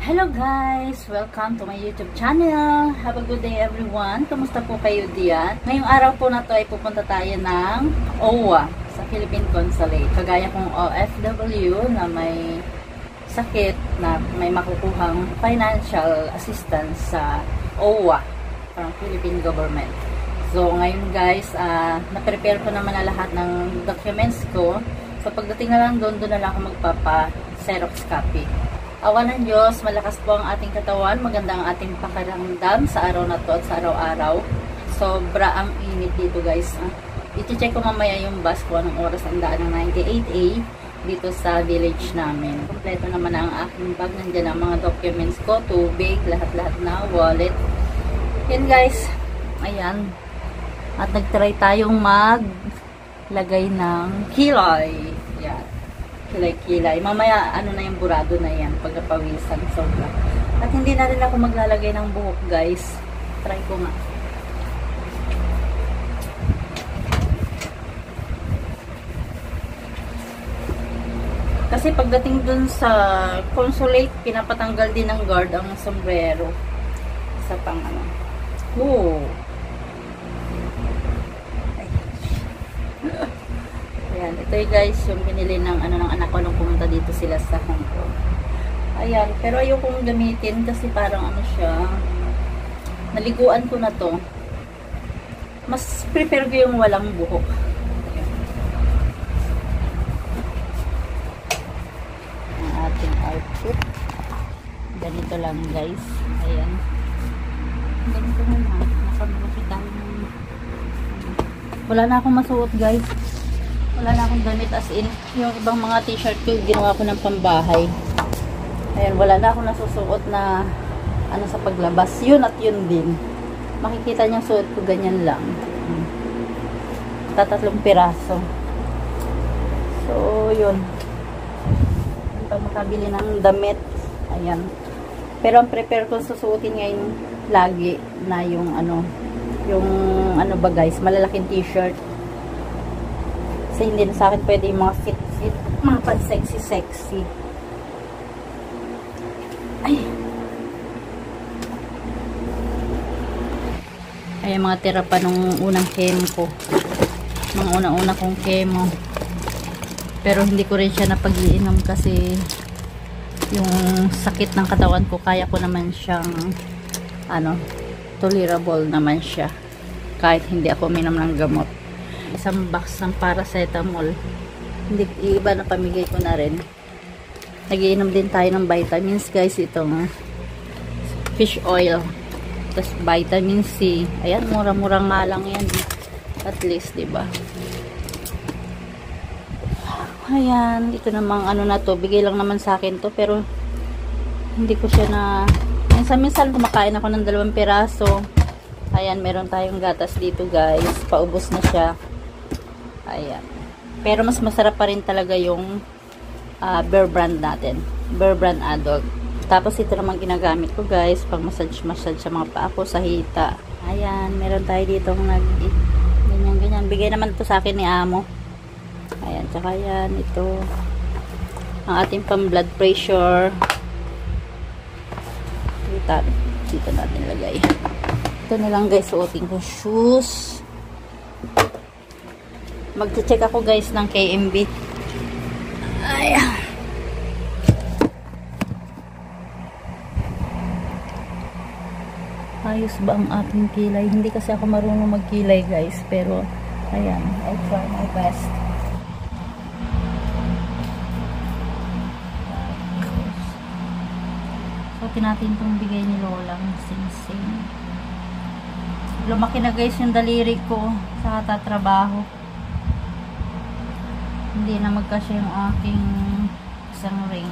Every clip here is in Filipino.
Hello guys! Welcome to my YouTube channel. Have a good day everyone. Kamusta po kayo diyan? Ngayong araw po na to ay pupunta tayo ng OWA sa Philippine Consulate. Kagaya kong OFW na may sakit na may makukuhang financial assistance sa OWA from Philippine government. So ngayon guys, na-prepare ko naman na lahat ng documents ko. So pagdating na lang doon na lang ako magpapa-Xerox copy. Awa ng Diyos, malakas po ang ating katawan, maganda ang ating pakiramdam sa araw na to at sa araw-araw. Sobra ang init dito guys. I-check ko mamaya yung bus ko anong oras ang daan ng 98A dito sa village namin. Kompleto naman ang aking bag. Nandiyan ang mga documents ko, tubig, lahat-lahat na, wallet. Yan guys. Ayan. At nagtry tayong maglagay ng kilay. Yan. Kilay-kilay. Mamaya, ano na yung burado na yan. Pagkapawisan, sobra. At hindi na rin ako maglalagay ng buhok, guys. Try ko nga. Kasi pagdating dun sa consulate, pinapatanggal din ng guard ang sombrero. Sa pang ano. Oh! Ayan, ito guys, yung pinili ng ng anak ko nung pumunta dito sila sa Hong Kong. Ayan, pero ayokong gamitin kasi parang ano siya, naliguan ko na to. Mas prefer ko yung walang buhok. Ayan. Ang ating outfit. Ganito lang guys. Ayan. Ganito na lang. Nakabuti tayo. Wala na akong masuot guys. Wala na akong damit as in. Yung ibang mga t-shirt ko, ginawa ko ng pambahay. Ayan, wala na akong nasusuot na ano sa paglabas. Yun at yun din. Makikita niyo suot ko ganyan lang. Tatatlong piraso. So, yun. Hindi pa makabili ng damit. Ayan. Pero ang prepare ko susuotin ngayon lagi na yung ano ba guys, malalaking t-shirt. Kasi hindi na sa akin pwede yung mga fit-fit, mga pan-sexy-sexy. Ay! Ay, mga tira pa nung unang chemo ko. Mga unang-una kong chemo. Pero hindi ko rin siya napag-iinom kasi yung sakit ng katawan ko, kaya ko naman siyang tolerable naman siya. Kahit hindi ako uminom ng gamot. Isang box ng paracetamol. Hindi, iba na pamigay ko na rin. Nagiinom din tayo ng vitamins guys. Itong fish oil. Tapos vitamin C. Ayan, mura-murang nga lang yan. At least, diba? Ayan, ito namang na to. Bigay lang naman sa akin to. Pero, hindi ko siya na... Minsan kumakain ako ng 2 piraso. Ayan, meron tayong gatas dito guys. Paubos na siya. Ayan. Pero mas masarap pa rin talaga yung Bear Brand natin. Bear Brand Adult. Tapos ito naman ginagamit ko guys. Pag massage sa mga paa ko sa hita. Ayan. Meron tayo dito ganyan. Bigay naman ito sa akin ni Amo. Ayan. Tsaka yan. Ito. Ang ating pang blood pressure. Dito natin lagay. Ito na lang guys. Suotin ko shoes. Mag-check ako guys ng KMB. Ayan. Ayos ba ang ating kilay? Hindi kasi ako marunong magkilay guys. Pero, ayan. I'll try my best. So, natin itong bigay ni Lola. Sing-sing. Lumaki na guys yung daliri ko sa katatrabaho. Hindi na magkasya yung aking isang ring.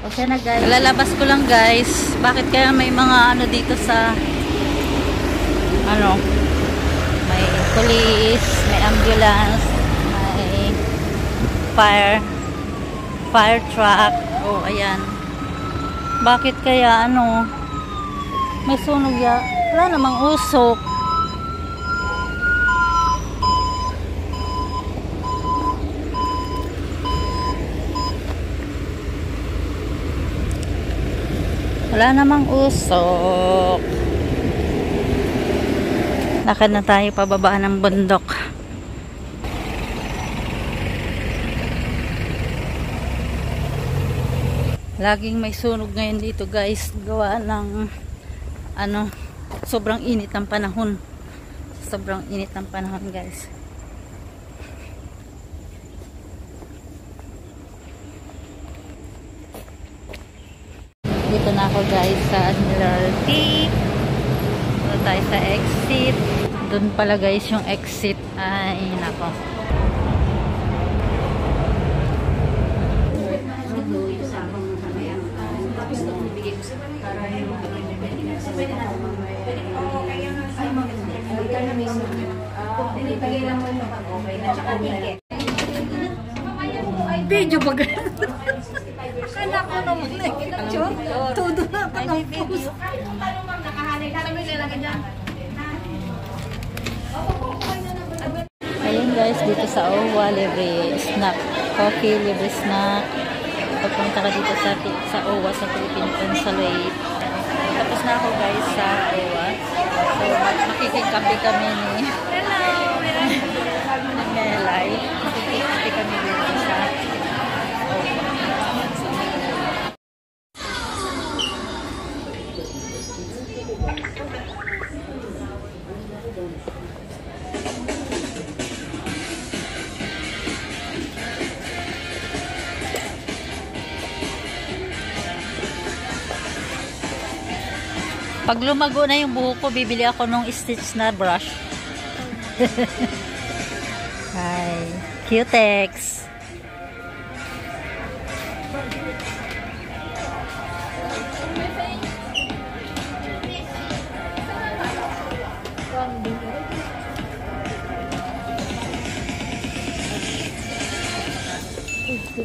Okay na guys. Lalabas ko lang guys. Bakit kaya may mga dito sa may police, may ambulance, may fire. Fire truck. Oh, ayan. Bakit kaya ano? May sunog ya. Wala namang usok. Wala namang usok. Lakad na tayo pababa ng bundok. Laging may sunog ngayon dito guys. Gawa ng ano, sobrang init ng panahon. Sobrang init ng panahon guys. Dito na ako guys sa Admiralty. Dito tayo sa exit. Doon pala guys yung exit. Ay nako. Video ba ganun? Akala ko naman na ikinagyon. Todo na ako ng post. Ayun guys, dito sa OWA, libre snack. Coffee, libre snack. Pagpunta ka dito sa OWA, sa Philippine Consulate. Tapos na ako guys sa OWA. So, makikikape kami ni Melay. Makikikape kami dito sa OWA. Pag lumago na yung buhok ko, bibili ako nung stitch na brush. Hi. Cutex.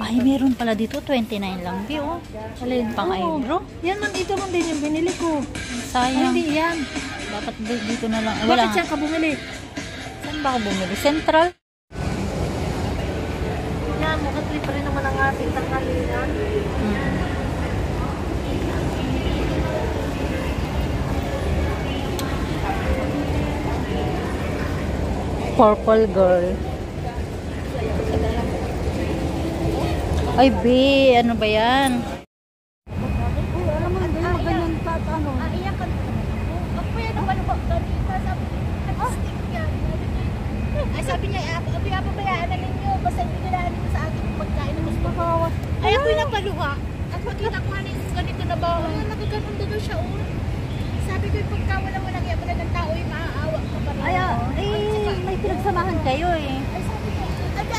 Ay, meron pala dito. 29 lang. Di, oh. Alin pang eyebrow. Yan man, ito man din yung binili ko. Sayang. Hindi yan. Dapat dito na lang. Bakit siya ka bumili? Saan ba ako bumili? Central? Yan, mukhang pa rin naman ang ating tanghalian. Purple girl. Ay, B. Ano ba yan? Alam mo, hindi mo ganyan pa, ano? Iyak ka. Ako yan, ano ba? Kanina, sabi niya, stick yan. Ay, sabi niya, pabayaan na ninyo. Basta hindi nila nyo sa akin pagkain ng gusto ko. Ay, ako yung napaluha. At makita ko nga yung ganito na ba? Ay, nagaganon doon siya, oh. Sabi ko, pagka walang iya pala ng tao, yung maaawa ka pa rin. Ay, may pinagsamahan kayo eh. Ay, sabi ko,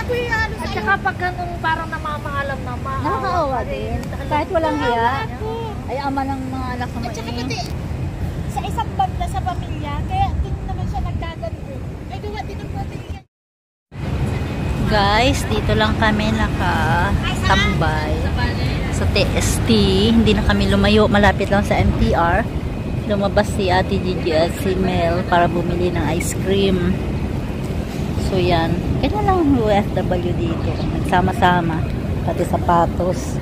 ako yung ano sa'yo. At saka pag ganun parang namamaalam na maawa. Nakakaawa din. Kahit walang hiya. Ay, ama ng mga anak mo At saka eh. pati, sa isang banda sa pamilya, kaya din naman siya nagkaganto. Ay, gawa din ang pamilya. Guys, dito lang kami nakatambay sa TST. Hindi na kami lumayo. Malapit lang sa MTR. Lumabas si Ate Gigi at si Mel para bumili ng ice cream. So yan. Ganyan lang ang OFW dito. Nagsama-sama. Pati sapatos.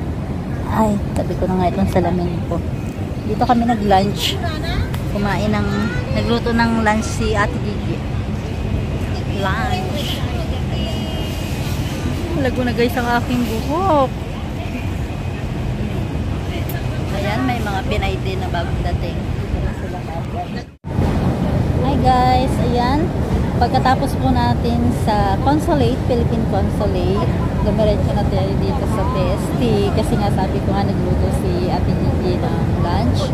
Ay, tabi ko na nga itong salamin ko. Dito kami nag-lunch. Kumain ng, nagluto ng lunch si Ate Gigi. Lunch. Lago na guys ang aking buhok. Ayan, may mga Pinay din na bagong dating. Hi guys, ayan. Pagkatapos po natin sa Consulate, Philippine Consulate, dumiretso na tayo dito sa TST kasi nga sabi ko nga nagluto si Ate Gigi ng lunch.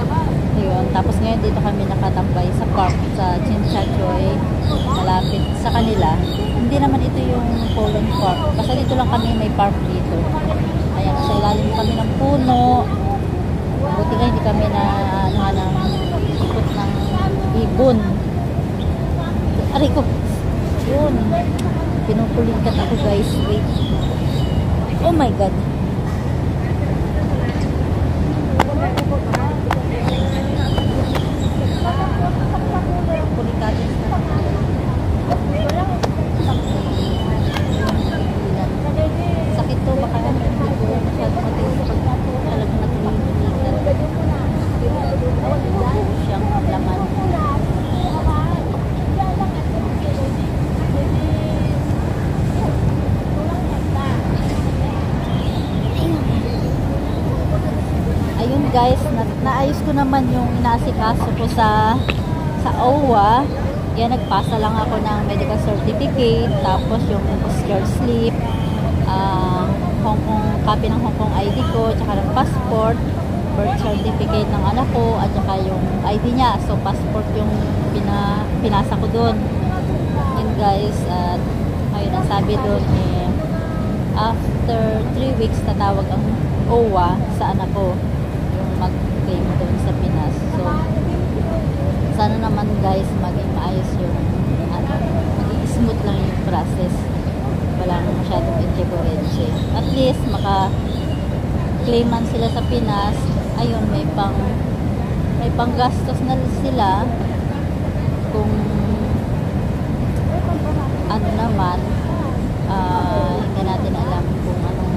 Ayun, tapos ngayon dito kami nakatambay sa park sa Chinchachoy, malapit sa kanila. Hindi naman ito yung Poland Park. Kasi dito lang kami may park dito. Ayan, sa ilalim kami ng puno. Buti nga hindi kami na ng ikot ng ibon. Aray ko. Yun. Pinupulikat ako guys. Wait. Oh my God. guys, naayos ko naman yung inaasikaso ko sa OWA. Yan, nagpasa lang ako ng medical certificate, tapos yung postal slip, copy ng Hong Kong ID ko, tsaka ng passport, birth certificate ng anak ko, at tsaka yung ID niya. So, passport yung pinasa ko doon. Yun guys, at ayun, ang sabi doon after 3 weeks tatawag ang OWA sa anak ko yung mag-claim doon sa Pinas. So, sana naman guys maging maayos yung maging smooth lang yung process, walang masyadong enche. At least maka-claiman sila sa Pinas. Ayun, may pang gastos na sila kung ano naman, hindi natin alam kung anong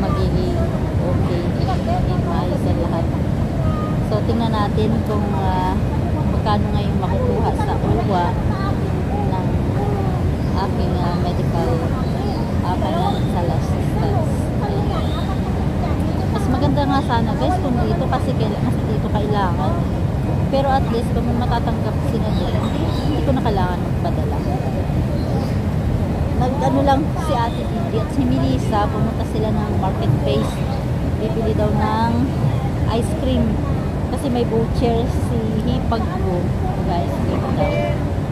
magiging okay, maayos sa lahat. So, tingnan natin kung magkano ngayon makukuha sa OWA ng aking medical financial assistance. Mas maganda nga sana guys kung dito, kasi dito kailangan. Pero at least kung matatanggap sila doon, hindi ko na kailangan magpadala. Nag-ano lang si Ate Didi at si Melissa, pumunta sila ng marketplace. Bibili daw ng ice cream. Kasi may voucher si Hipag ko, guys, dito daw.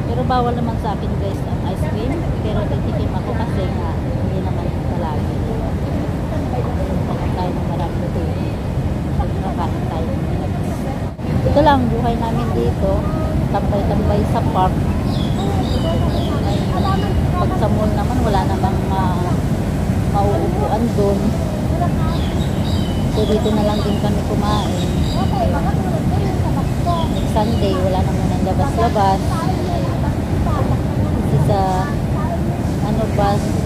Pero bawal naman sa akin guys ang ice cream. Pero titikim ako kasi nga hindi naman palagi. Pagkain tayo ng marami dito. Pagkakain tayo ng marami. Ito lang buhay namin dito. Tambay-tambay sa park. Ay, pag sa mall naman wala namang mauupuan doon. So dito na lang din kami kumain. Next Sunday, wala na muna labas-labas. Kasi sa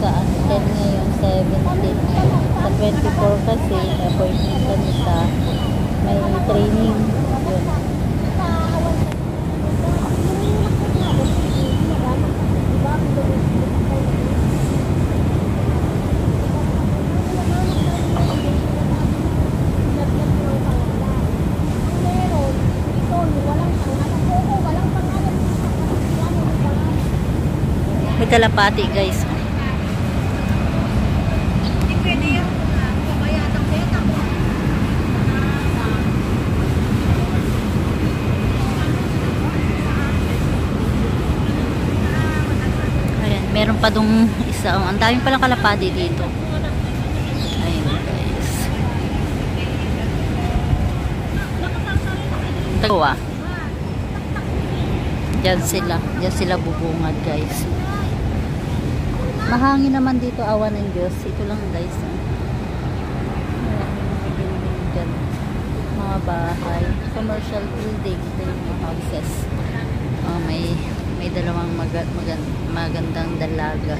sa 10 ngayon, 17 sa 24 kasi may appointment kami sa may training. Yun. May kalapati guys. Ayan, meron pa dong isa. Ang daming palang kalapati dito. Ayan guys. Tawa. Diyan sila bubungad guys. Mahangin naman dito, awa ng Diyos. Ito lang guys. Diyan. Mga bahay. Commercial building. Ito yung mga houses. May dalawang magandang dalaga.